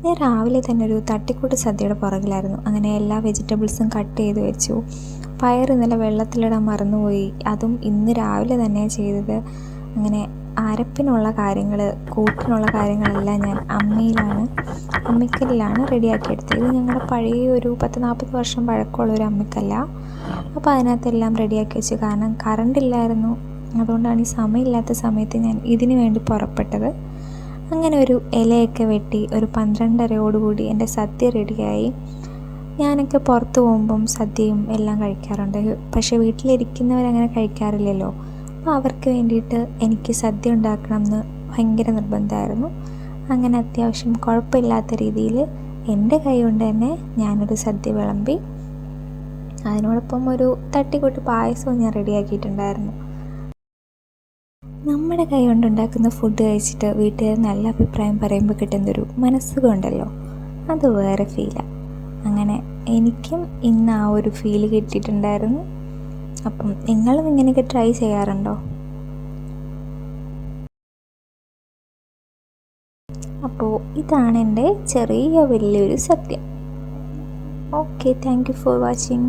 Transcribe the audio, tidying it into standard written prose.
ഞാൻ രാവിലെ തന്നെ ഒരു തട്ടിക്കൂട്ട് സദ്യയുടെ പുറകിലായിരുന്നു. അങ്ങനെ എല്ലാ വെജിറ്റബിൾസും കട്ട് ചെയ്ത് വെച്ചു. പയർ ഇന്നലെ വെള്ളത്തിലിടാൻ മറന്നുപോയി, അതും ഇന്ന് രാവിലെ തന്നെയാണ് ചെയ്തത്. അങ്ങനെ അരപ്പിനുള്ള കാര്യങ്ങൾ, കൂട്ടിനുള്ള കാര്യങ്ങളെല്ലാം ഞാൻ അമ്മിക്കല്ലിലാണ് റെഡിയാക്കിയെടുത്തത്. ഇത് ഞങ്ങളുടെ പഴയ ഒരു 10-40 വർഷം പഴക്കമുള്ള ഒരു അമ്മിക്കല്ല. അപ്പോൾ അതിനകത്തെല്ലാം റെഡിയാക്കി വെച്ചു. കാരണം കറണ്ടില്ലായിരുന്നു, അതുകൊണ്ടാണ് ഈ സമയമില്ലാത്ത സമയത്ത് ഞാൻ ഇതിന് വേണ്ടി പുറപ്പെട്ടത്. അങ്ങനെ ഒരു ഇലയൊക്കെ വെട്ടി ഒരു 12:30 എൻ്റെ സദ്യ റെഡിയായി. ഞാനൊക്കെ പുറത്ത് പോകുമ്പം സദ്യയും എല്ലാം കഴിക്കാറുണ്ട്, പക്ഷേ വീട്ടിലിരിക്കുന്നവരങ്ങനെ കഴിക്കാറില്ലല്ലോ. അപ്പോൾ അവർക്ക് വേണ്ടിയിട്ട് എനിക്ക് സദ്യ ഉണ്ടാക്കണം എന്ന് ഭയങ്കര നിർബന്ധമായിരുന്നു. അങ്ങനെ അത്യാവശ്യം കുഴപ്പമില്ലാത്ത രീതിയിൽ എൻ്റെ കൈ കൊണ്ട് തന്നെ ഞാനൊരു സദ്യ വിളമ്പി. അതിനോടൊപ്പം ഒരു തട്ടിക്കൂട്ട് പായസവും ഞാൻ റെഡിയാക്കിയിട്ടുണ്ടായിരുന്നു. നമ്മുടെ കൈ കൊണ്ടുണ്ടാക്കുന്ന ഫുഡ് കഴിച്ചിട്ട് വീട്ടുകാർ നല്ല അഭിപ്രായം പറയുമ്പോൾ കിട്ടുന്നൊരു മനസ്സുകൊണ്ടല്ലോ, അത് വേറെ ഫീലാണ്. അങ്ങനെ എനിക്കും ഇന്ന് ആ ഒരു ഫീല് കിട്ടിയിട്ടുണ്ടായിരുന്നു. അപ്പം നിങ്ങളും ഇങ്ങനെയൊക്കെ ട്രൈ ചെയ്യാറുണ്ടോ? അപ്പോൾ ഇതാണ് എൻ്റെ ചെറിയ വലിയൊരു സത്യം. Okay, thank you for watching.